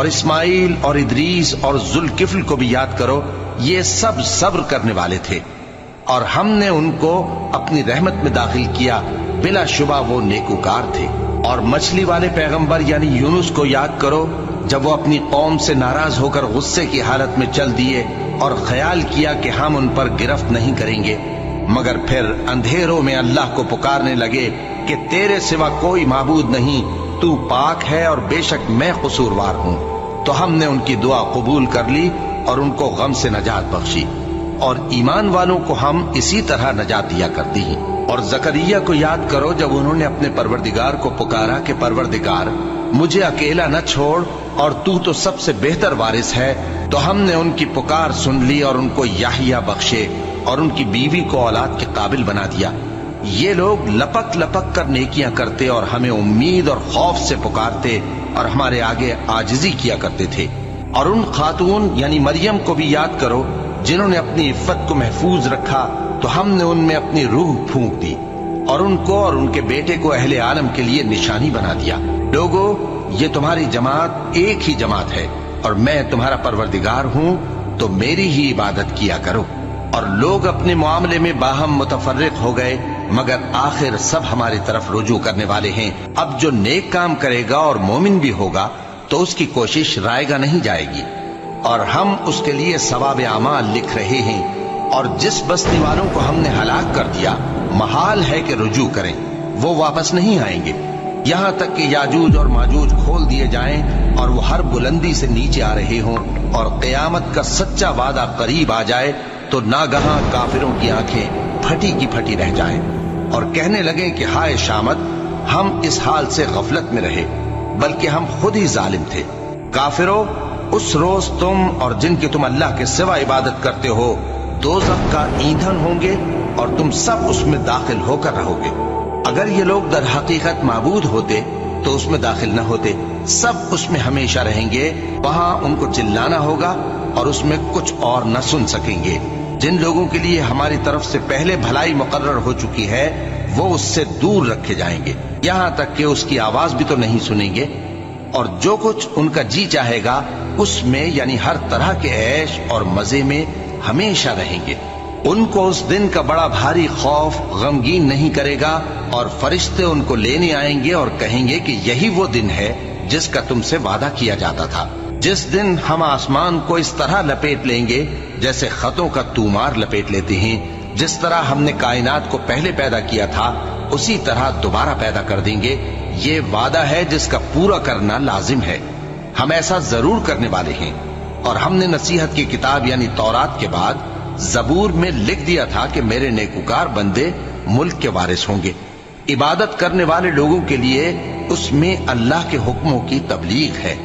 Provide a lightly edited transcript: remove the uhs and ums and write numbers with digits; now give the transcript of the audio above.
اور اسماعیل اور ادریس اور ذوالکفل کو بھی یاد کرو، یہ سب صبر کرنے والے تھے، اور ہم نے ان کو اپنی رحمت میں داخل کیا، بلا شبہ وہ نیکوکار تھے۔ اور مچھلی والے پیغمبر یعنی یونس کو یاد کرو، جب وہ اپنی قوم سے ناراض ہو کر غصے کی حالت میں چل دیے اور خیال کیا کہ ہم ان پر گرفت نہیں کریں گے، مگر پھر اندھیروں میں اللہ کو پکارنے لگے کہ تیرے سوا کوئی معبود نہیں، تو پاک ہے اور بے شک میں قصوروار ہوں۔ تو ہم نے ان کی دعا قبول کر لی اور ان کو غم سے نجات بخشی، اور ایمان والوں کو ہم اسی طرح نجات دیا کرتی ہیں۔ اور زکریا کو یاد کرو، جب انہوں نے اپنے پروردگار کو پکارا کہ پروردگار مجھے اکیلا نہ چھوڑ، اور تو سب سے بہتر وارث ہے، تو ہم نے ان کی پکار سن لی اور ان کو یحییٰ بخشے اور ان کی بیوی کو اولاد کے قابل بنا دیا۔ یہ لوگ لپک لپک کر نیکیاں کرتے اور ہمیں امید اور خوف سے پکارتے اور ہمارے آگے عاجزی کیا کرتے تھے۔ اور ان خاتون یعنی مریم کو بھی یاد کرو، جنہوں نے اپنی عفت کو محفوظ رکھا، تو ہم نے ان میں اپنی روح پھونک دی اور ان کو اور ان کے بیٹے کو اہل عالم کے لیے نشانی بنا دیا۔ لوگو، یہ تمہاری جماعت ایک ہی جماعت ہے، اور میں تمہارا پروردگار ہوں، تو میری ہی عبادت کیا کرو۔ اور لوگ اپنے معاملے میں باہم متفرق ہو گئے، مگر آخر سب ہماری طرف رجوع کرنے والے ہیں۔ اب جو نیک کام کرے گا اور مومن بھی ہوگا تو اس کی کوشش رائے گا نہیں جائے گی، اور ہم اس کے لیے ثواب اعمال لکھ رہے ہیں۔ اور جس بستی والوں کو ہم نے ہلاک کر دیا، محال ہے کہ رجوع کریں، وہ واپس نہیں آئیں گے، یہاں تک کہ یاجوج اور ماجوج کھول دیے جائیں اور وہ ہر بلندی سے نیچے آ رہے ہوں، اور قیامت کا سچا وعدہ قریب آ جائے تو ناگہاں کافروں کی آنکھیں پھٹی کی پھٹی رہ جائیں اور کہنے لگیں کہ ہائے شامت، ہم اس حال سے غفلت میں رہے، بلکہ ہم خود ہی ظالم تھے۔ کافروں، اس روز تم اور جن کی تم اللہ کے سوا عبادت کرتے ہو دوزخ کا ایندھن ہوں گے، اور تم سب اس میں داخل ہو کر رہو گے۔ اگر یہ لوگ در حقیقت معبود ہوتے تو اس میں داخل نہ ہوتے، سب اس میں ہمیشہ رہیں گے، وہاں ان کو چلانا ہوگا اور اس میں کچھ اور نہ سن سکیں گے۔ جن لوگوں کے لیے ہماری طرف سے پہلے بھلائی مقرر ہو چکی ہے، وہ اس سے دور رکھے جائیں گے، یہاں تک کہ اس کی آواز بھی تو نہیں سنیں گے، اور جو کچھ ان کا جی چاہے گا اس میں یعنی ہر طرح کے عیش اور مزے میں ہمیشہ رہیں گے۔ ان کو اس دن کا بڑا بھاری خوف غمگین نہیں کرے گا، اور فرشتے ان کو لینے آئیں گے اور کہیں گے کہ یہی وہ دن ہے جس کا تم سے وعدہ کیا جاتا تھا، جس دن ہم آسمان کو اس طرح لپیٹ لیں گے جیسے خطوں کا تومار لپیٹ لیتے ہیں۔ جس طرح ہم نے کائنات کو پہلے پیدا کیا تھا اسی طرح دوبارہ پیدا کر دیں گے۔ یہ وعدہ ہے جس کا پورا کرنا لازم ہے، ہم ایسا ضرور کرنے والے ہیں۔ اور ہم نے نصیحت کی کتاب یعنی تورات کے بعد زبور میں لکھ دیا تھا کہ میرے نیکوکار بندے ملک کے وارث ہوں گے۔ عبادت کرنے والے لوگوں کے لیے اس میں اللہ کے حکموں کی تبلیغ ہے۔